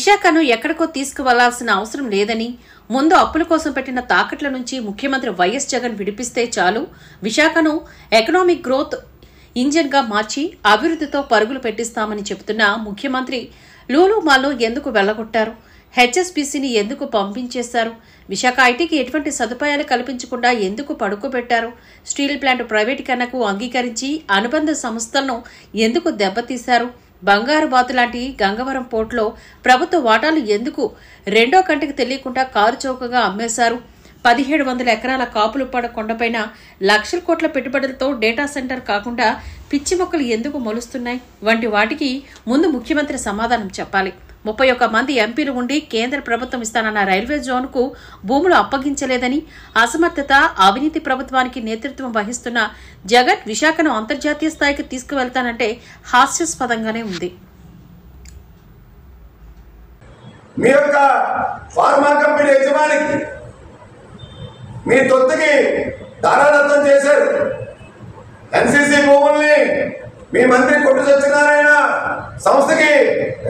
విశాఖను ఎక్కడికో తీసుకువెళ్లాల్సిన అవసరం లేదని, ముందు అప్పుల కోసం పెట్టిన తాకట్ల నుంచి ముఖ్యమంత్రి వైఎస్ జగన్ విడిపిస్తే చాలు, విశాఖను ఎకనామిక్ గ్రోత్ ఇంజిన్ గా మార్చి అభివృద్ధితో పరుగులు పెట్టిస్తామని చెబుతున్న ముఖ్యమంత్రి లూలు మాల్ను ఎందుకు వెళ్లగొట్టారు? హెచ్ఎస్బీసీని ఎందుకు పంపించేశారు? విశాఖ ఐటీకి ఎటువంటి సదుపాయాలు కల్పించకుండా ఎందుకు పడుకోబెట్టారు? స్టీల్ ప్లాంట్ ప్రైవేటీకరణకు అంగీకరించి అనుబంధ సంస్థలను ఎందుకు దెబ్బతీశారు? బంగారు బాతు లాంటి గంగవరం పోర్టులో ప్రభుత్వ వాటాలు ఎందుకు రెండో కంటికి తెలియకుండా కారు చౌకగా అమ్మేశారు? 1700 ఎకరాల కాపులుప్పాడ కొండపైన లక్షల కోట్ల పెట్టుబడులతో డేటా సెంటర్ కాకుండా పిచ్చి మొక్కలు ఎందుకు మొలుస్తున్నాయి వంటి వాటికి ముందు ముఖ్యమంత్రి సమాధానం చెప్పాలి. 31 మంది ఎంపీలు ఉండి కేంద్ర ప్రభుత్వం ఇస్తానన్న రైల్వే జోన్ కు భూములు అప్పగించలేదని, అసమర్థత, అవినీతి ప్రభుత్వానికి నేతృత్వం వహిస్తున్న జగన్ విశాఖను అంతర్జాతీయ స్థాయికి తీసుకువెళ్తానంటే హాస్యాస్పదంగానే ఉంది. మీ యొక్క ఫార్మా కంపెనీ యజమానికి మీ తొత్తుకి దారాదత్తం చేశారు. ఎన్సీసీ భూముల్ని మీ మంత్రి కొట్టు సత్యనారాయణ సంస్థకి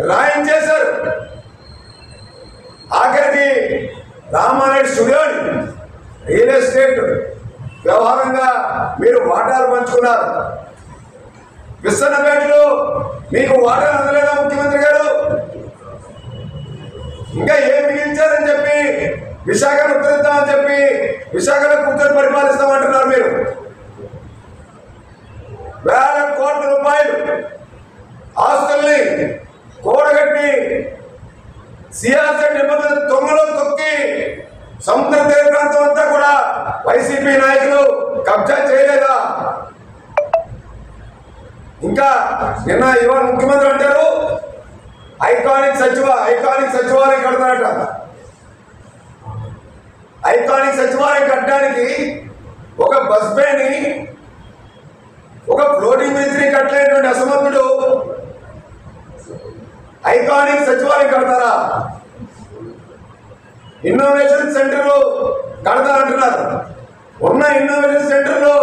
రాయించేశారు. ఆఖరికి రామారెడ్డి స్టూడియోని రియల్ ఎస్టేట్ వ్యవహారంగా మీరు వాటాలు పంచుకున్నారు. విస్తన్నపేటలో మీకు వాటాలు అందలేదా ముఖ్యమంత్రి గారు? ఇంకా ఏం మిగిలించారని చెప్పి విశాఖను ఉత్తరిద్దామని చెప్పి విశాఖలో కూర్చొని పరిపాలిస్తామంటున్నారు. మీరు వేల కోట్ల రూపాయలు ఆస్తుల్ని కూడగట్టి సియాసెట్ నిబంధన తొంగలో తొక్కి సముద్ర తీర ప్రాంతం అంతా కూడా వైసీపీ నాయకులు కబ్జా చేయలేదా? ఇంకా నిన్న ఇవాళ ముఖ్యమంత్రి అంటారు ఐకానిక్ సచివాలయం కడతారట. ఐకానిక్ సచివాలయం కట్టడానికి ఒక బస్ బేని, ఒక ఫ్లోటింగ్ మిస్త్రీ కట్టలేటువంటి అసమర్థుడు ఐకానిక్ సచివాలయం కడతారా? ఇన్నోవేషన్ సెంటర్ కడతారంటున్నారు. ఉన్న ఇన్నోవేషన్ సెంటర్లో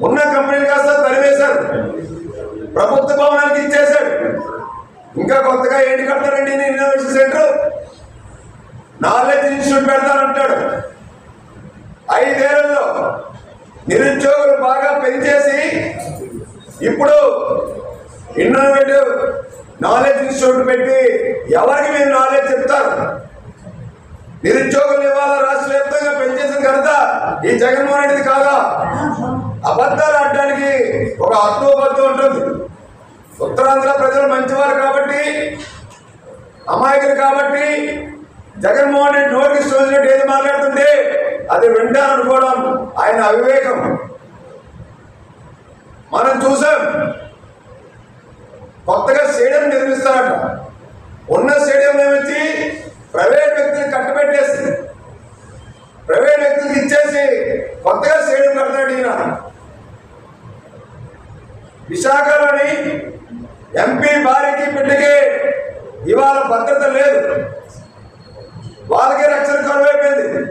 ఉన్న కంపెనీలు కాస్త తరివేశారు, ప్రభుత్వ భవనానికి ఇచ్చేశాడు. ఇంకా కొత్తగా ఏంటి కడతారండి ఇన్నోవేషన్ సెంటర్? నాలెడ్జ్ ఇన్స్టిట్యూట్ పెడతారంటాడు. 5 ఏళ్లలో నిరుద్యోగులు బాగా పెంచేసి ఇప్పుడు ఇన్నోవేటివ్ నాలెడ్జ్ ఇన్స్టిట్యూట్ పెట్టి ఎవరికి మీరు నాలెడ్జ్ చెప్తారు? నిరుద్యోగులు ఇవాళ రాష్ట్ర వ్యాప్తంగా పెంచేసిన ఘనత ఈ జగన్మోహన్ రెడ్డిది కాదా? అబద్ధాలు ఆడడానికి ఒక హద్దు ఉంటుంది. ఉత్తరాంధ్ర ప్రజలు మంచివారు కాబట్టి, అమాయకులు కాబట్టి జగన్మోహన్ రెడ్డి నోటికి చూసినట్టు ఏది మాట్లాడుతుంటే అది వింటారనుకోవడం ఆయన అవివేకం. మనం చూసాం కొత్తగా స్టేడియం నిర్మిస్తారట. ఉన్న స్టేడియం ఏమిచ్చి ప్రైవేట్ వ్యక్తులు కట్టబెట్టేసి ప్రైవేట్ వ్యక్తులకు ఇచ్చేసి కొత్తగా స్టేడియం కడతాడు ఈయన. విశాఖలోని ఎంపీ భార్యకి బిడ్డకి ఇవాళ భద్రత లేదు, వాళ్ళకే రక్షణ కరువైపోయింది.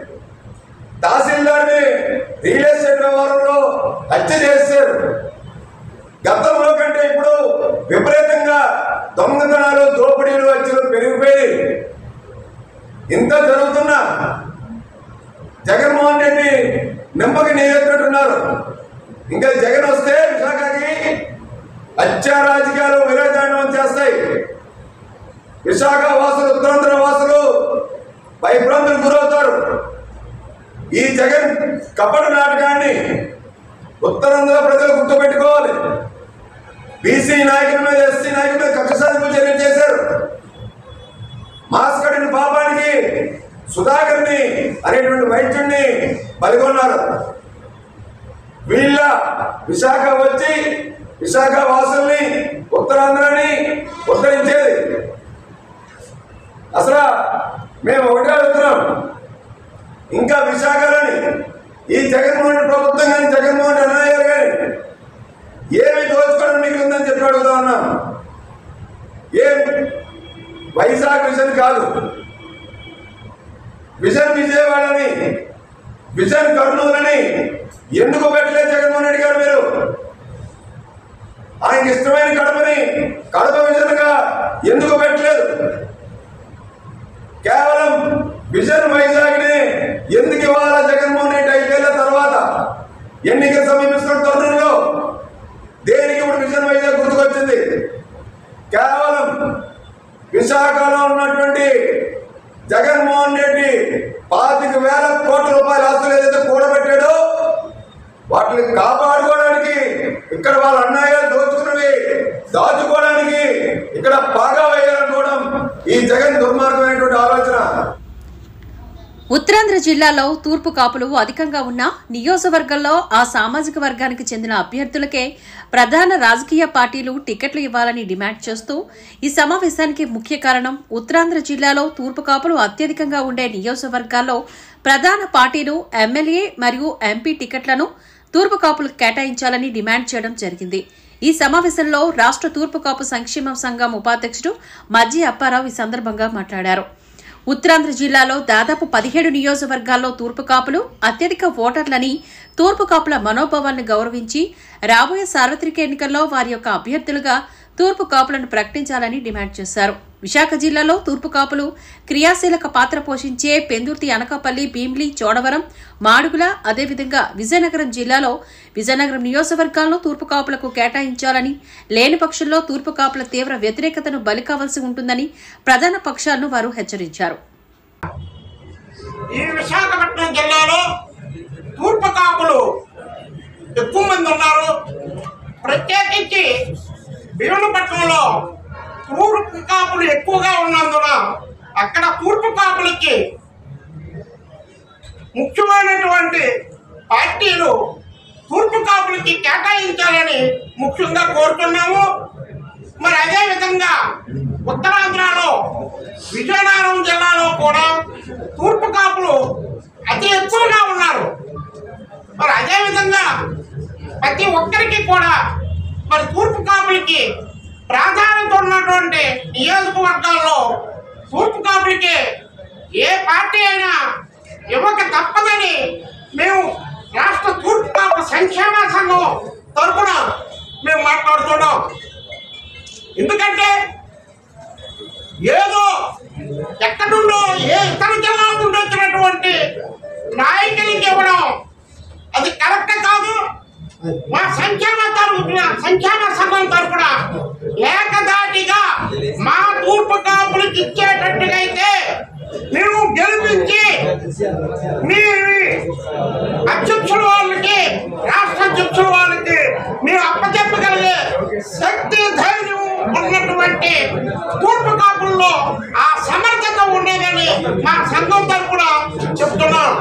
తహసీల్దార్ని రియల్ ఎస్టేట్ వ్యవహారంలో హత్య చేశారు. గతంలో కంటే ఇప్పుడు విపరీతంగా దొంగతనాలు, దోపిడీలు, హత్యలు పెరిగిపోయి ఇంత జరుగుతున్నా జగన్మోహన్ రెడ్డి నిమ్మకి నీరెత్తినట్టున్నారు. ఇంకా జగన్ వస్తే విశాఖకి హత్యా రాజకీయాలు విరాజాండం చేస్తాయి. విశాఖ వాసులు, ఉత్తరాంధ్ర వాసులు భయభ్రాంతులు గురవుతారు. ఈ జగన్ కపట నాటకాన్ని ఉత్తరాంధ్ర ప్రజలు గుర్తుపెట్టుకోవాలి. బీసీ నాయకుల మీద, ఎస్సీ నాయకుల మీద కక్ష సాధింపు చర్యలు చేశారు. మాస్కడిని పాపానికి సుధాకర్ని అనేటువంటి వైద్యుడిని బలిగొన్నారు. వీళ్ళ విశాఖ వచ్చి విశాఖ వాసుల్ని, ఉత్తరాంధ్రని ఉద్ధరించేది. అసలు మేము ఒకటే అడుగుతున్నాం, ఇంకా విశాఖలోని ఈ జగన్మోహన్ ప్రభుత్వం కానీ, జగన్మోహన్ అన్నయ్య గారు కానీ ఏమి దోచుకోవడం మిగిలిందని చెప్పి అడుగుతా ఉన్నాం. ఏం వైజాగ్ విజన్ కాదు, విజన్ విజయవాడని, విజన్ కర్నూలని ఎందుకు పెట్టలేదు జగన్మోహన్ రెడ్డి గారు? మీరు ఆయనకి ఇష్టమైన కడపని కడప విజన్ గా ఎందుకు పెట్టలేదు? కేవలం విజన్ వైజాగ్ని ఎందుకు ఇవ్వాలా జగన్మోహన్ రెడ్డి 5 ఏళ్ల తర్వాత ఎన్నికలు సమీపిస్తున్న తరుణంలో దేనికి ఇప్పుడు విజన్ వైజాగ్ గుర్తుకొచ్చింది? కేవలం విశాఖలో ఉన్నటువంటి జగన్మోహన్ రెడ్డి 25,000 కోట్ల రూపాయల ఆస్తులు ఏదైతే కూడబెట్టాడో వాటిని కాపాడుకోవడానికి, ఇక్కడ వాళ్ళ అన్నయ్య దోచుకున్నవి దాచుకోవడానికి ఇక్కడ బాగా వేయాలనుకోవడం ఈ జగన్ దుర్మార్గమైనటువంటి ఆలోచన. ఉత్తరాంధ్ర జిల్లాలో తూర్పు కాపులు అధికంగా ఉన్న నియోజకవర్గంలో ఆ సామాజిక వర్గానికి చెందిన అభ్యర్థులకే ప్రధాన రాజకీయ పార్టీలు టికెట్లు ఇవ్వాలని డిమాండ్ చేస్తూ ఈ సమావేశానికి ముఖ్య కారణం ఉత్తరాంధ్ర జిల్లాలో తూర్పు కాపులు అత్యధికంగా ఉండే నియోజకవర్గాల్లో ప్రధాన పార్టీలు ఎమ్మెల్యే మరియు ఎంపీ టికెట్లను తూర్పు కాపులకు కేటాయించాలని డిమాండ్ చేయడం జరిగింది. ఈ సమావేశంలో రాష్ట్ర తూర్పు కాపు సంక్షేమ సంఘం ఉపాధ్యక్షుడు మజ్జి అప్పారావు ఈ సందర్భంగా మాట్లాడారు. ఉత్తరాంధ్ర జిల్లాలో దాదాపు 17 నియోజకవర్గాల్లో తూర్పు కాపులు అత్యధిక ఓటర్లని, తూర్పు కాపుల మనోభావాలను గౌరవించి రాబోయే సార్వత్రిక ఎన్నికల్లో వారి యొక్క అభ్యర్థులుగా తూర్పు కాపులను ప్రకటించాలని డిమాండ్ చేశారు. విశాఖ జిల్లాలో తూర్పు కాపులు క్రియాశీలక పాత్ర పోషించే పెందుర్తి, అనకాపల్లి, భీమిలి, చోడవరం, మాడుగుల, అదేవిధంగా విజయనగరం జిల్లాలో విజయనగరం నియోజకవర్గాల్లో తూర్పు కాపులకు కేటాయించాలని, లేని పక్షంలో తూర్పు కాపుల తీవ్ర వ్యతిరేకతను బలి కావాల్సి ఉంటుందని ప్రధాన పక్షాలను వారు హెచ్చరించారు. ఈ విశాఖపట్నం జిల్లాలో తూర్పు కాపులు ఎక్కువ మంది ఉన్నారు. ప్రత్యేకించి భీములపట్నంలో తూర్పు కాపులు ఎక్కువగా ఉన్నందున అక్కడ తూర్పు కాపులకి ముఖ్యమైనటువంటి పార్టీలు తూర్పు కాపులకి కేటాయించాలని ముఖ్యంగా కోరుతున్నాము. మరి అదేవిధంగా ఉత్తరాంధ్రలో విజయనగరం జిల్లాలో కూడా తూర్పు కాపులు అతి ఎక్కువగా ఉన్నారు. మరి అదేవిధంగా ప్రతి ఒక్కరికి కూడా మరి తూర్పు కాపులకి ప్రాధాన్యత ఉన్నటువంటి నియోజకవర్గాల్లో తూర్పు కాపులకి ఏ పార్టీ అయినా ఇవ్వక తప్పదని మేము రాష్ట్ర తూర్పు కాపు సంక్షేమ సంఘం తరఫున మేము మాట్లాడుతున్నాం. ఎందుకంటే ఏదో ఎక్కడుండో ఏ ఇతర జిల్లాల నుండి వచ్చినటువంటి నాయకులకి ఇవ్వడం అది కరెక్ట్ కాదు. మా సంక్షేమ సంఘం తరఫున ఏకదాటిగా మా తూర్పు కాపులకు ఇచ్చేటట్టుగా అయితే మేము గెలిపించి మీ అధ్యక్షుల వాళ్ళకి, రాష్ట్ర అధ్యక్షుల వాళ్ళకి మేము అప్పచెప్పగలిగే శక్తి, ధైర్యం ఉన్నటువంటి తూర్పు కాపుల్లో ఆ సమర్థత ఉండేదని మా సంఘం తరఫున చెప్తున్నాం.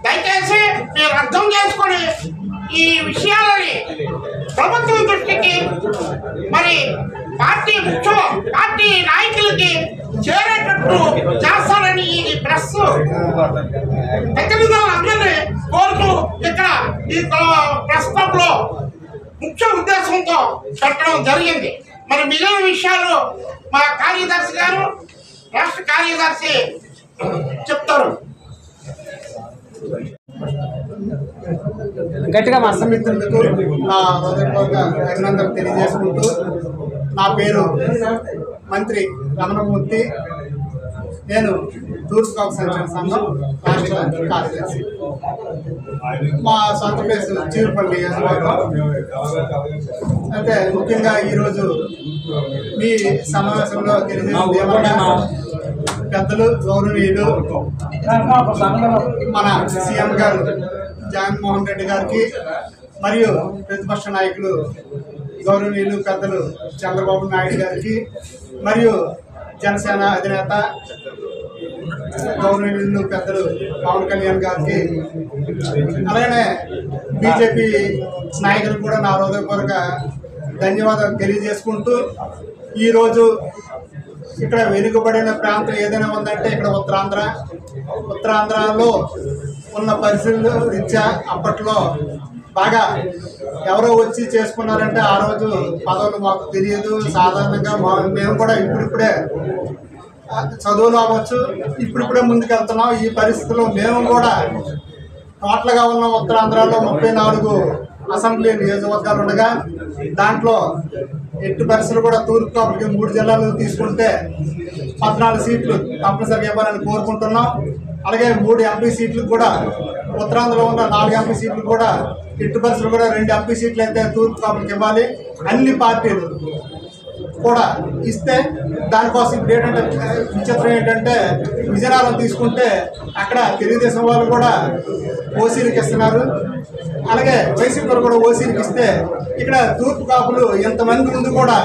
దయచేసి మీరు అర్థం చేసుకుని ఈ విషయాలని ప్రభుత్వం దృష్టికి మరి పార్టీ నాయకులకి చేరేటట్టు చేస్తారని ఈ ప్రెస్ ప్రతినిధులందరినీ కోరుతూ ఇక్కడ ఈ ప్రెస్ క్లబ్ లో ముఖ్య ఉద్దేశంతో పెట్టడం జరిగింది. మరి మిగిలిన విషయాలు మా కార్యదర్శి గారు, రాష్ట్ర కార్యదర్శి చెప్తారు. గట్టిగా మా అసమిత్రులకు నా హృదయపూర్వక అభినందనలు తెలియజేసుకుంటూ, నా పేరు మంత్రి రమణమూర్తి. నేను తూర్పు కాపు సంక్షేమ సంఘం రాష్ట్ర కార్యదర్శి. మా సొంత ప్లేస్ చీరుపల్లి. అయితే ముఖ్యంగా ఈరోజు మీ సమావేశంలో తెలియజేసింది ఏమన్నా, పెద్దలు గౌరవనీయులు మన సీఎం గారు జగన్మోహన్ రెడ్డి గారికి మరియు ప్రతిపక్ష నాయకులు గౌరవనీయులు పెద్దలు చంద్రబాబు నాయుడు గారికి మరియు జనసేన అధినేత గౌరవనీయులు పెద్దలు పవన్ కళ్యాణ్ గారికి, అలాగే బీజేపీ నాయకులు కూడా నా హృదయపూర్వక ధన్యవాదాలు తెలియజేసుకుంటూ, ఈరోజు ఇక్కడ వెనుకబడిన ప్రాంతం ఏదైనా ఉందంటే ఇక్కడ ఉత్తరాంధ్రలో ఉన్న పరిస్థితుల రీత్యా అప్పట్లో బాగా ఎవరో వచ్చి చేసుకున్నారంటే ఆ రోజు పదవులు మాకు తెలియదు. సాధారణంగా మేము కూడా ఇప్పుడిప్పుడే చదువులు అవ్వచ్చు, ఇప్పుడిప్పుడే ముందుకెళ్తున్నాం. ఈ పరిస్థితుల్లో మేము కూడా టోటల్గా ఉన్న ఉత్తరాంధ్రలో 34 అసెంబ్లీ నియోజకవర్గాలు ఉండగా దాంట్లో ఎట్టి పరిస్థితులు కూడా తూర్పు కాపులకి 3 జిల్లాలు తీసుకుంటే 14 సీట్లు తప్పనిసరిగా ఇవ్వాలని కోరుకుంటున్నాం. అలాగే 3 ఎంపీ సీట్లు కూడా ఉత్తరాంధ్రలో ఉన్న 4 ఎంపీ సీట్లు కూడా ఎట్టి పరిస్థితులు కూడా 2 ఎంపీ సీట్లు అయితే తూర్పు కాపులకు ఇవ్వాలి. అన్ని పార్టీలు కూడా ఇస్తే దానికోసం ఇప్పుడు ఏంటంటే విచిత్రం ఏంటంటే విజయనగరం తీసుకుంటే అక్కడ తెలుగుదేశం వాళ్ళు కూడా ఓసీలకు ఇస్తున్నారు. అలాగే వైసీపీ వాళ్ళు కూడా ఓసీలకు ఇస్తే ఇక్కడ తూర్పు కాపులు ఎంతమంది ముందు కూడా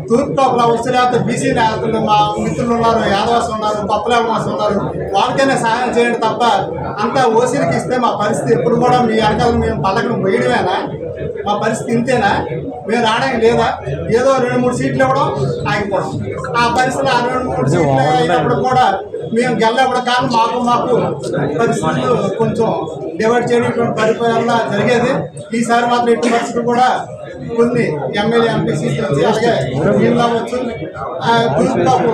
తూర్పు కాపులు అవసరం లేకపోతే బీసీ నేతలు మా మిత్రులు ఉన్నారు, యాదవాస్ ఉన్నారు, పప్పలావాస్ ఉన్నారు, వాళ్ళకైనా సహాయం చేయండి తప్ప అంతా ఓసీలకు ఇస్తే మా పరిస్థితి ఎప్పుడు కూడా మీ వెనకాల మేము పల్లకను వేయడమేనా? మా పరిస్థితి ఇంతేనా? మేము రావడానికి లేదా? ఏదో 2-3 సీట్లు ఇవ్వడం ఆగిపోవడం. ఆ పరిస్థితులు 2-3 సీట్లు అయినప్పుడు కూడా మేము గెలవడం కాదు. మాకు పరిస్థితులు కొంచెం డివైడ్ చేయడం పరిపాలన జరిగేది. ఈసారి మాత్రం ఎట్టి పరిస్థితులు కూడా కొన్ని ఎమ్మెల్యే ఎంపీ సీట్లు వచ్చి అలాగే నీళ్ళు అవ్వచ్చు తూర్పు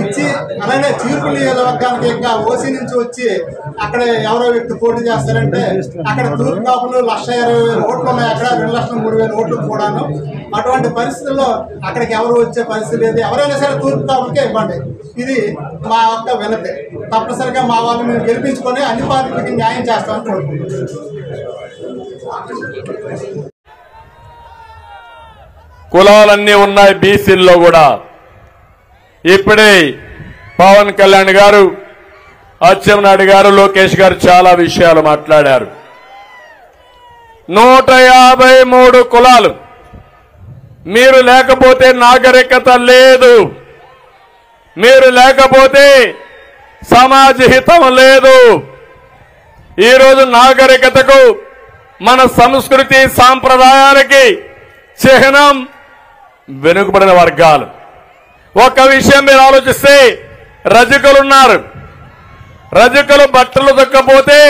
ఇచ్చి అలాగే చీర్పు నియోజకవర్గానికి ఇంకా ఓసీ నుంచి వచ్చి అక్కడ ఎవరో వ్యక్తి పోటీ చేస్తారంటే అక్కడ తూర్పు కాపులు 1,20,000 ఓట్లు ఉన్నాయి, అక్కడ 2,03,000 ఓట్లు కూడాను. అటువంటి పరిస్థితుల్లో అక్కడికి ఎవరు వచ్చే పరిస్థితి లేదు. ఎవరైనా సరే తూర్పు కాపులకే ఇవ్వండి. ఇది మా యొక్క వినతి. తప్పనిసరిగా మా వాళ్ళు మేము గెలిపించుకొని అన్ని పార్టీలకి న్యాయం చేస్తామని కోరుకుంటున్నాం. కులాలన్నీ ఉన్నాయి బీసీల్లో కూడా. ఇప్పుడే పవన్ కళ్యాణ్ గారు, అచ్చెన్నాయుడు గారు, లోకేష్ గారు చాలా విషయాలు మాట్లాడారు. 153 కులాలు. మీరు లేకపోతే నాగరికత లేదు, మీరు లేకపోతే సమాజ హితం లేదు. ఈరోజు నాగరికతకు, మన సంస్కృతి సాంప్రదాయాలకి చిహ్నం వెనుకబడిన వర్గాలు. ఒక విషయం మీరు ఆలోచిస్తే రజకులున్నారు. రజకులు బట్టలు దొక్కపోతే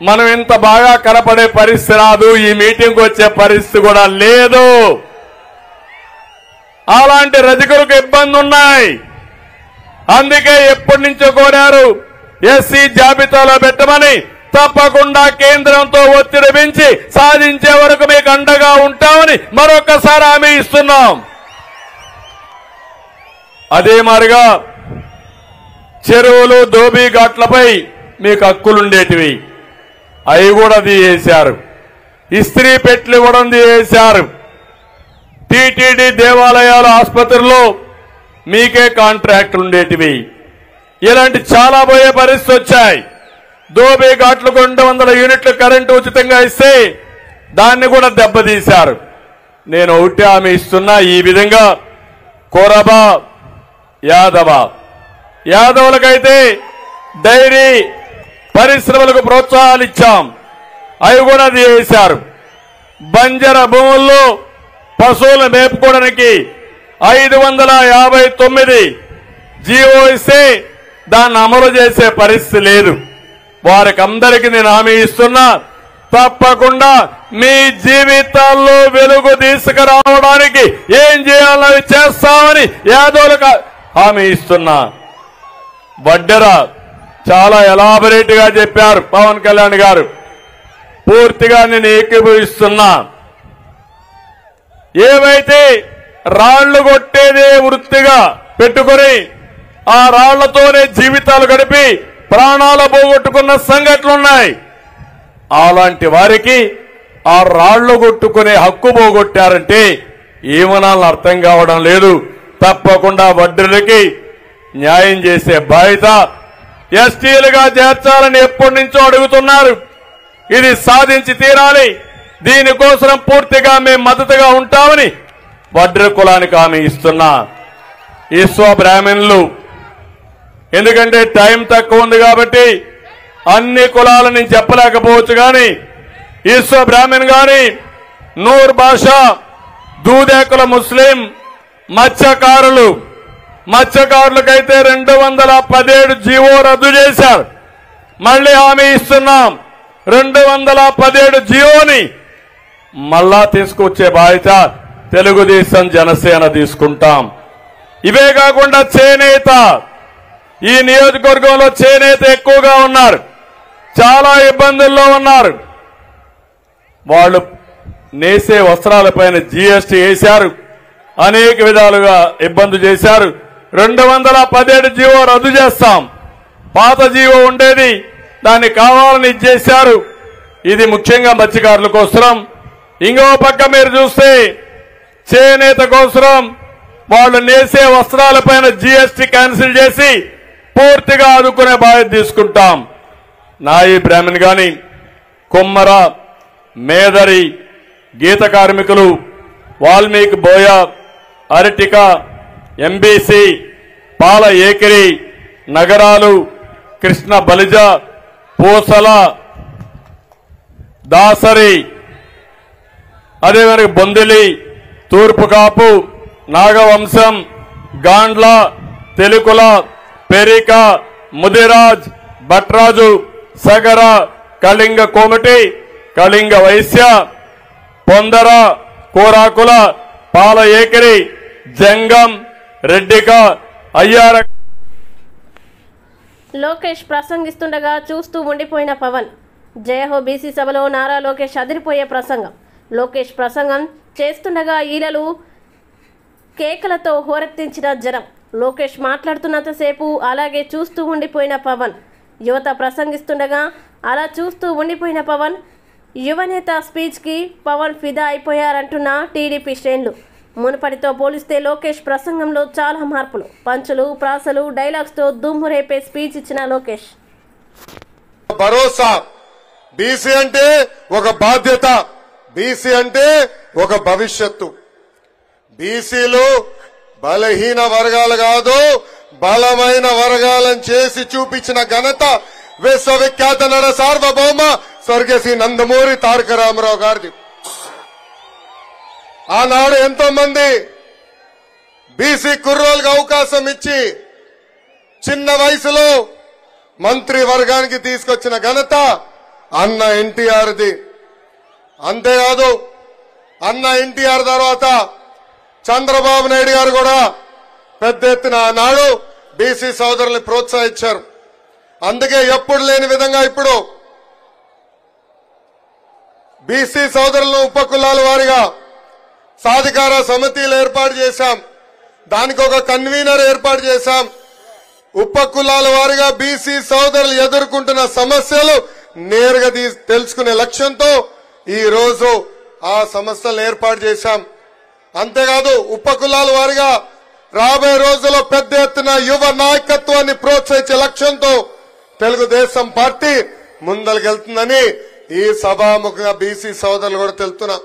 మనం ఇంత బాగా కనపడే పరిస్థితి రాదు, ఈ మీటింగ్కి వచ్చే పరిస్థితి కూడా లేదు. అలాంటి రజకులకు ఇబ్బంది ఉన్నాయి. అందుకే ఎప్పటి నుంచో కోరారు ఎస్సీ జాబితాలో పెట్టమని. తప్పకుండా కేంద్రంతో ఒత్తిడి పెంచి సాధించే వరకు మీకు అండగా ఉంటామని మరొకసారి హామీ ఇస్తున్నాం. అదే మాదిరిగా చెరువులు, దోబీ ఘాట్లపై మీకు హక్కులుండేటివి, అవి కూడా తీసేశారు. ఇస్త్రీ పెట్లు ఇవ్వడం తీసేశారు. టీటీడీ దేవాలయాలు, ఆసుపత్రుల్లో మీకే కాంట్రాక్టులు ఉండేటివి. ఇలాంటి చాలా పోయే పరిస్థితి వచ్చాయి. దోబీ ఘాట్లకు 200 యూనిట్లు కరెంటు ఉచితంగా ఇస్తే దాన్ని కూడా దెబ్బతీశారు. నేను ఒకటి హామీ ఇస్తున్నా, ఈ విధంగా కొరబ, యాదవులకైతే డైరీ పరిశ్రమలకు ప్రోత్సాహాలు ఇచ్చాం, అవి కూడా తీసేశారు. బంజర భూముల్లో పశువులు మేపుకోవడానికి 559 జీవో ఇస్తే దాన్ని అమలు చేసే పరిస్థితి లేదు. వారికి అందరికీ నేను హామీ ఇస్తున్నా, తప్పకుండా మీ జీవితాల్లో వెలుగు తీసుకురావడానికి ఏం చేయాలో చేస్తామని యాదవులకు హామీ ఇస్తున్నా. వడ్డెర చాలా ఎలాబరేట్ గా చెప్పారు పవన్ కళ్యాణ్ గారు, పూర్తిగా నేను ఏకీభవిస్తున్నా. ఏవైతే రాళ్లు కొట్టేదే వృత్తిగా పెట్టుకుని ఆ రాళ్లతోనే జీవితాలు గడిపి ప్రాణాలు పోగొట్టుకున్న సంఘటనలున్నాయి. అలాంటి వారికి ఆ రాళ్లు కొట్టుకునే హక్కు పోగొట్టారంటే ఏమనాలని అర్థం కావడం లేదు. తప్పకుండా వడ్డీలకి న్యాయం చేసే బాధ్యత ఎస్టీలుగా చేర్చాలని ఎప్పటి నుంచో అడుగుతున్నారు. ఇది సాధించి తీరాలి. దీనికోసం పూర్తిగా మేము మద్దతుగా ఉంటామని వడ్డీ కులానికి హామీ ఇస్తున్నా. ఈశ్వ బ్రాహ్మణులు, ఎందుకంటే టైం తక్కువ ఉంది కాబట్టి అన్ని కులాలు నేను చెప్పలేకపోవచ్చు, కానీ ఈశ్వ బ్రాహ్మణ్ గాని, నూర్ భాషా, దూదేకుల ముస్లిం, మత్స్యకారులకైతే 217 జీవో రద్దు చేశారు. మళ్లీ హామీ ఇస్తున్నాం, 217 జీవోని మళ్ళా తీసుకొచ్చే బాధ్యత తెలుగుదేశం, జనసేన తీసుకుంటాం. ఇవే కాకుండా చేనేత, ఈ నియోజకవర్గంలో చేనేత ఎక్కువగా ఉన్నారు, చాలా ఇబ్బందుల్లో ఉన్నారు. వాళ్ళు నేసే వస్త్రాలపైన జీఎస్టీ వేశారు, అనేక విధాలుగా ఇబ్బంది చేశారు. 217 జీవో రద్దు చేస్తాం. పాత జీవో ఉండేది, దాన్ని కావాలని ఇచ్చేశారు. ఇది ముఖ్యంగా మత్స్యకారుల కోసం. ఇంకో పక్క మీరు చూస్తే చేనేత కోసం వాళ్ళు నేసే వస్త్రాలపైన జీఎస్టీ క్యాన్సిల్ చేసి పూర్తిగా ఆదుకునే బాధ్యత తీసుకుంటాం. నాయి బ్రాహ్మణ్ గాని, కుమ్మర, మేదరి, గీత కార్మికులు, వాల్మీకి బోయ, అరటిక, ఎంబీసీ, పాల ఏకిరి, నగరాలు, కృష్ణ బలిజ, పూసల, దాసరి, అదేవిధంగా బొందిలి, తూర్పు కాపు, నాగవంశం, గాండ్ల, తెలుకుల, పెరిక, ముదిరాజ్, భట్రాజు, సగర, కళింగ కోమటి, కళింగ వైశ్య, పొందర, కోరాకుల, పాల ఏకిరి, జంగం, రెడ్డిక, అయ్యార. లోకేష్ ప్రసంగిస్తుండగా చూస్తూ ఉండిపోయిన పవన్. జయహో బీసీ సభలో నారా లోకేష్ అదిరిపోయే ప్రసంగం. లోకేష్ ప్రసంగం చేస్తుండగా ఈలలు కేకలతో హోరెత్తించిన జనం. లోకేష్ మాట్లాడుతున్నంతసేపు అలాగే చూస్తూ ఉండిపోయిన పవన్. యువత ప్రసంగిస్తుండగా అలా చూస్తూ ఉండిపోయిన పవన్. యువనేత స్పీచ్కి పవన్ ఫిదా అయిపోయారంటున్న టీడీపీ శ్రేణులు. మునుపటితో పోలిస్తే లోకేష్ ప్రసంగంలో చాలా మార్పులు. పంచులు, ప్రాసలు, డైలాగ్స్తో దుమ్ము రేపే స్పీచ్ ఇచ్చిన లోకేష్. భరోసా. బీసీ అంటే ఒక బాధ్యత, బీసీ అంటే ఒక భవిష్యత్తు. బీసీలు బలహీన వర్గాలు కాదు, బలమైన వర్గాలను చేసి చూపించిన ఘనత విశ్వవిఖ్యాత నట సార్వభౌమ స్వర్గశ్రీ నందమూరి తారక రామారావు గారిది. ఆనాడు ఎంతో మంది బీసీ కుర్రోళ్ళకి అవకాశం ఇచ్చి చిన్న వయసులో మంత్రి వర్గానికి తీసుకొచ్చిన ఘనత అన్న ఎన్టీఆర్ది. అంతేకాదు, అన్న ఎన్టీఆర్ తర్వాత చంద్రబాబు నాయుడు గారు కూడా పెద్ద ఎత్తున ఆనాడు బీసీ సోదరుల్ని ప్రోత్సహించారు. అందుకే ఎప్పుడు లేని విధంగా ఇప్పుడు బీసీ సోదరులను ఉపకులాల వారిగా సాధికార సమితిలు ఏర్పాటు చేశాం. దానికి ఒక కన్వీనర్ ఏర్పాటు చేశాం. ఉపకులాల వారిగా బీసీ సోదరులు ఎదుర్కొంటున్న సమస్యలు నేరుగా తెలుసుకునే లక్ష్యంతో ఈ రోజు ఆ సమస్యలను ఏర్పాటు చేశాం. అంతేకాదు, ఉపకులాల వారిగా రాబోయే రోజుల్లో పెద్ద ఎత్తున యువ నాయకత్వాన్ని ప్రోత్సహించే లక్ష్యంతో తెలుగుదేశం పార్టీ ముందరికెళ్తుందని ఈ సభాముఖంగా బీసీ సోదరులు కూడా తెలుపుతున్నా.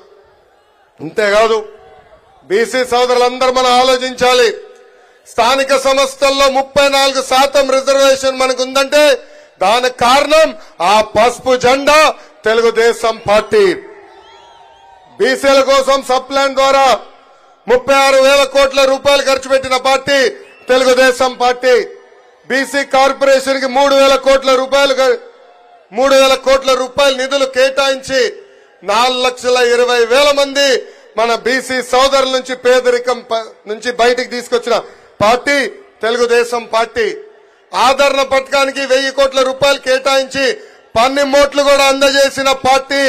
అంతేకాదు, బీసీ సోదరులందరూ మనం ఆలోచించాలి. స్థానిక సంస్థల్లో 34% రిజర్వేషన్ మనకు ఉందంటే దానికి కారణం ఆ పసుపు జెండా తెలుగుదేశం పార్టీ. బీసీల కోసం సప్లాన్ ద్వారా 36,000 కోట్ల రూపాయలు ఖర్చు పెట్టిన party Telugu Desam party. BC corporation కి 3,000 కోట్ల రూపాయల నిధులు కేటాయించి 4,20,000 మంది మన బీసీ సోదరుల నుంచి పేదరికం నుంచి బయటికి తీసుకొచ్చిన పార్టీ తెలుగుదేశం పార్టీ. ఆదరణ పథకానికి 1,000 కోట్ల రూపాయలు కేటాయించి పన్నిమోట్లు కూడా అందజేసిన పార్టీ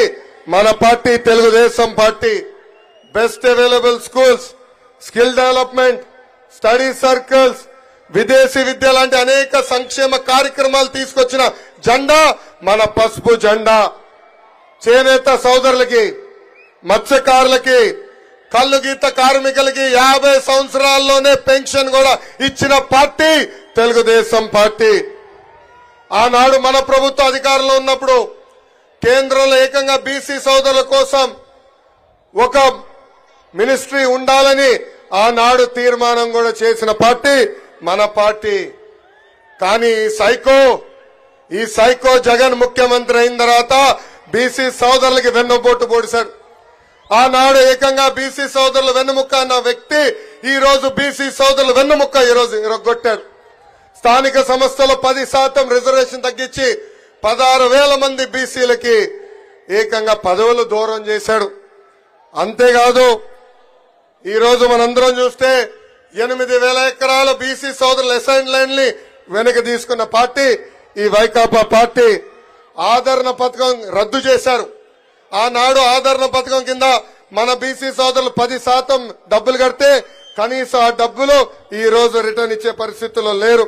మన party Telugu Desam party. Best available schools, skill development, study circles, విదేశీ విద్య లాంటి అనేక సంక్షేమ కార్యక్రమాలు తీసుకొచ్చిన జెండా మన పసుపు జెండా. చేనేత సోదరులకి, మత్స్యకారులకి, కల్లు గీత కార్మికులకి 50 సంవత్సరాల్లోనే పెన్షన్ కూడా ఇచ్చిన పార్టీ తెలుగుదేశం పార్టీ. ఆనాడు మన ప్రభుత్వ అధికారంలో ఉన్నప్పుడు కేంద్రంలో ఏకంగా బీసీ సోదరుల కోసం ఒక మినిస్ట్రీ ఉండాలని ఆనాడు తీర్మానం కూడా చేసిన పార్టీ మన పార్టీ. కానీ ఈ సైకో జగన్ ముఖ్యమంత్రి అయిన తర్వాత బీసీ సోదరులకి వెన్నుపోటు పొడిశాడు. ఆనాడు ఏకంగా బీసీ సోదరులు వెన్నుముక్క అన్న వ్యక్తి ఈ రోజు బీసీ సోదరులు వెన్నుముక్క ఈ రోజు ఇరగొట్టాడు. స్థానిక సంస్థలో 10% రిజర్వేషన్ తగ్గించి 16,000 మంది బీసీలకి ఏకంగా పదవులు దూరం చేశాడు. అంతేకాదు, ఈ రోజు మనందరం చూస్తే 8,000 ఎకరాల బీసీ సోదరుల అసైన్ ల్యాండ్ ని వెనక్కి తీసుకున్న పార్టీ ఈ వైకాపా పార్టీ. ఆదరణ పథకం రద్దు చేశారు. ఆనాడు ఆదరణ పథకం కింద మన బీసీ సోదరులు 10% డబ్బులు కడితే కనీసం ఆ డబ్బులు ఈ రోజు రిటర్న్ ఇచ్చే పరిస్థితుల్లో లేరు.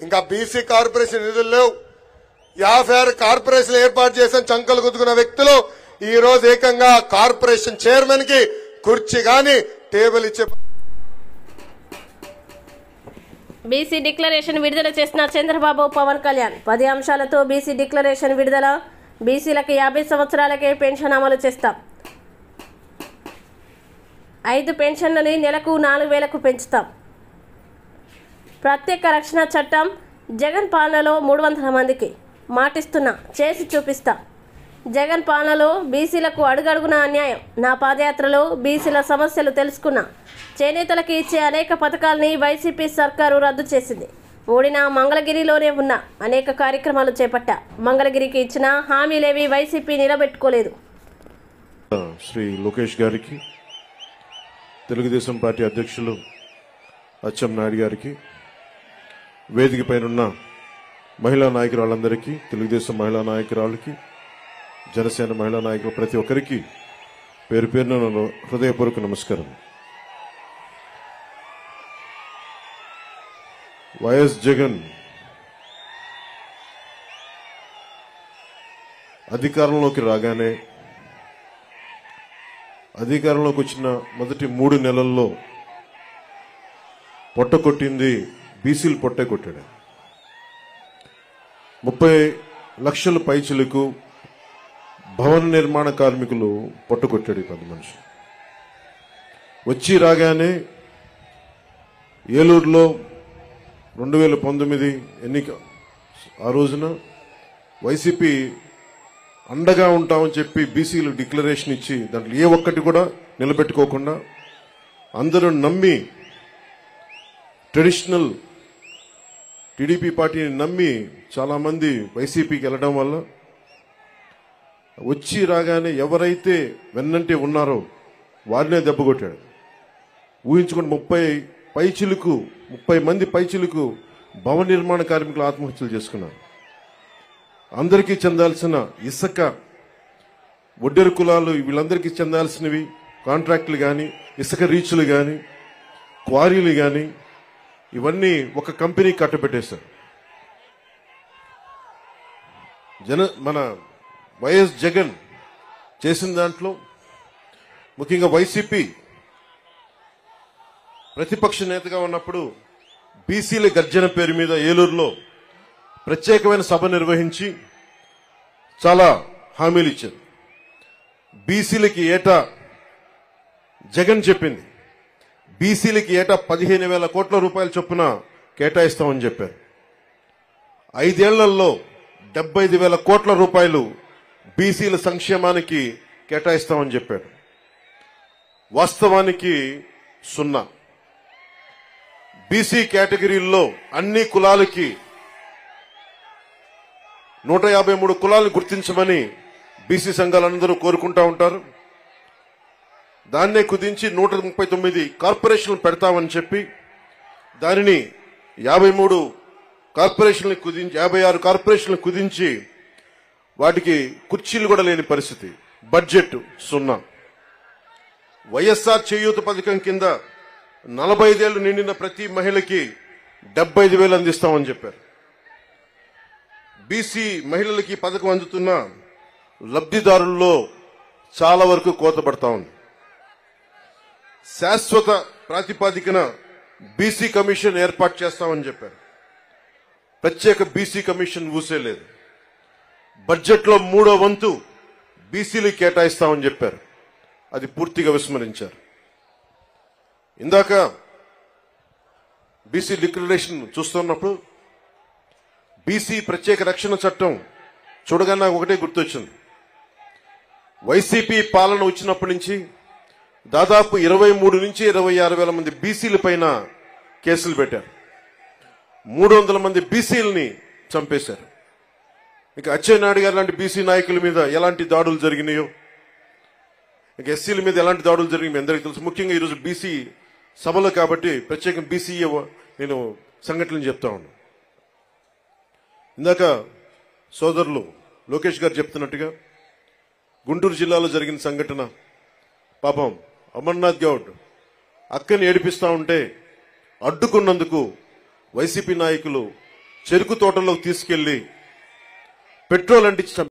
ఇంకా బీసీ కార్పొరేషన్ నిధులు లేవు. 56 కార్పొరేషన్ ఏర్పాటు చేసిన చంకలు గుద్దుకున్న వ్యక్తులు ఈ రోజు ఏకంగా కార్పొరేషన్ చైర్మన్ కి కుర్చీ గాని టేబుల్ ఇచ్చే. బీసీ డిక్లరేషన్ విడుదల చేసిన చంద్రబాబు పవన్ కళ్యాణ్ 10 అంశాలతో బీసీ డిక్లరేషన్ విడుదల. బీసీలకు 50 సంవత్సరాలకే పెన్షన్ అమలు చేస్తాం. 5 పెన్షన్లని నెలకు 4,000కు పెంచుతాం. ప్రత్యేక రక్షణ చట్టం జగన్ పాలనలో 300 మందికి మాటిస్తున్నా చేసి చూపిస్తా. జగన్ పాలనలో బీసీలకు అడుగడుగున అన్యాయం. నా పాదయాత్రలో బీసీల సమస్యలు తెలుసుకున్నా. చేనేతలకు ఇచ్చే అనేక పథకాలని వైసీపీ సర్కారు రద్దు చేసింది. ఓడిన మంగళగిరిలోనే ఉన్న అనేక కార్యక్రమాలు చేపట్టా. మంగళగిరికి ఇచ్చిన హామీలేవి వైసీపీ నిలబెట్టుకోలేదు. శ్రీ లోకేష్ గారికి, తెలుగుదేశం పార్టీ అధ్యక్షులు అచ్చెన్నాయుడు గారికి, వేదిక పైనున్న మహిళా నాయకురాళ్ళందరికీ, తెలుగుదేశం మహిళా నాయకురాళ్ళకి, జనసేన మహిళా నాయకులు ప్రతి ఒక్కరికి పేరు పేరున హృదయపూర్వక నమస్కారం. వైఎస్ జగన్ అధికారంలోకి రాగానే, అధికారంలోకి వచ్చిన మొదటి 3 నెలల్లో పొట్ట కొట్టింది బీసీలు పొట్టే కొట్టాడు. 30 లక్షల పైచిలకు భవన నిర్మాణ కార్మికులు పొట్టకొట్టాడు ఈ 10 మనిషి. వచ్చి రాగానే ఏలూరులో 2019 ఎన్నిక ఆ రోజున వైసీపీ అండగా ఉంటామని చెప్పి బీసీలు డిక్లరేషన్ ఇచ్చి దాంట్లో ఏ ఒక్కటి కూడా నిలబెట్టుకోకుండా అందరూ నమ్మి ట్రెడిషనల్ టీడీపీ పార్టీని నమ్మి చాలా మంది వైసీపీకి వెళ్ళడం వల్ల వచ్చి రాగానే ఎవరైతే వెన్నంటే ఉన్నారో వారినే దెబ్బకొట్టాడు. ఊహించుకుని 30 మంది పైచిలుకు భవన నిర్మాణ కార్మికులు ఆత్మహత్యలు చేసుకున్నారు. అందరికీ చెందాల్సిన ఇసుక, ఒడ్డెరు కులాలు వీళ్ళందరికీ చెందాల్సినవి కాంట్రాక్టులు కానీ, ఇసుక రీచులు కానీ, క్వారీలు కానీ ఇవన్నీ ఒక కంపెనీ కట్టబెట్టేశారు. మన వైఎస్ జగన్ చేసిన దాంట్లో ముఖ్యంగా వైసీపీ ప్రతిపక్ష నేతగా ఉన్నప్పుడు బీసీల గర్జన పేరు మీద ఏలూరులో ప్రత్యేకమైన సభ నిర్వహించి చాలా హామీలు ఇచ్చారు. బీసీలకి ఏటా జగన్ చెప్పింది, బీసీలకి ఏటా 15,000 కోట్ల రూపాయల చొప్పున కేటాయిస్తామని చెప్పారు. 5 ఏళ్లలో 75,000 కోట్ల రూపాయలు బీసీల సంక్షేమానికి కేటాయిస్తామని చెప్పాడు. వాస్తవానికి 0. బీసీ కేటగిరీల్లో అన్ని కులాలకి 153 కులాలను గుర్తించమని బీసీ సంఘాలందరూ కోరుకుంటా ఉంటారు. దాన్నే కుదించి 139 కార్పొరేషన్లు పెడతామని చెప్పి దానిని 53 కార్పొరేషన్లు కుదించి 56 కార్పొరేషన్లు కుదించి వాటికి కుర్చీలు కూడా లేని పరిస్థితి. బడ్జెట్ 0. వైఎస్ఆర్ చేయూత పథకం కింద 45 ఏళ్లు నిండిన ప్రతి మహిళకి 75,000 అందిస్తామని చెప్పారు. బీసీ మహిళలకి పథకం అందుతున్న లబ్ధిదారుల్లో చాలా వరకు కోత పడతా ఉంది. శాశ్వత ప్రాతిపదికన బీసీ కమిషన్ ఏర్పాటు చేస్తామని చెప్పారు. ప్రత్యేక బీసీ కమిషన్ ఊసేలేదు. బడ్జెట్లో 3వ వంతు బీసీలకు కేటాయిస్తామని చెప్పారు. అది పూర్తిగా విస్మరించారు. ఇందాక బీసీ డిక్లరేషన్ చూస్తున్నప్పుడు బీసీ ప్రత్యేక రక్షణ చట్టం చూడగానే నాకు ఒకటే గుర్తొచ్చింది. వైసీపీ పాలన వచ్చినప్పటి నుంచి దాదాపు 23 నుంచి 26 వేల మంది బీసీల పైన కేసులు పెట్టారు. 300 మంది బీసీలని చంపేశారు. ఇక అచ్చెన్నాయుడు గారు లాంటి బీసీ నాయకుల మీద ఎలాంటి దాడులు జరిగినాయో, ఇక ఎస్సీల మీద ఎలాంటి దాడులు జరిగినాయో అందరికీ తెలుసు. ముఖ్యంగా ఈరోజు బీసీ సభలో కాబట్టి ప్రత్యేకంగా బీసీ నేను సంఘటనలు చెప్తా ఉన్నాను. ఇందాక సోదరులు లోకేష్ గారు చెప్తున్నట్టుగా గుంటూరు జిల్లాలో జరిగిన సంఘటన, పాపం అమర్నాథ్ గౌడ్ అక్కని ఏడిపిస్తా ఉంటే అడ్డుకున్నందుకు వైసీపీ నాయకులు చెరుకు తోటలోకి తీసుకెళ్లి పెట్రోల్ అంటించి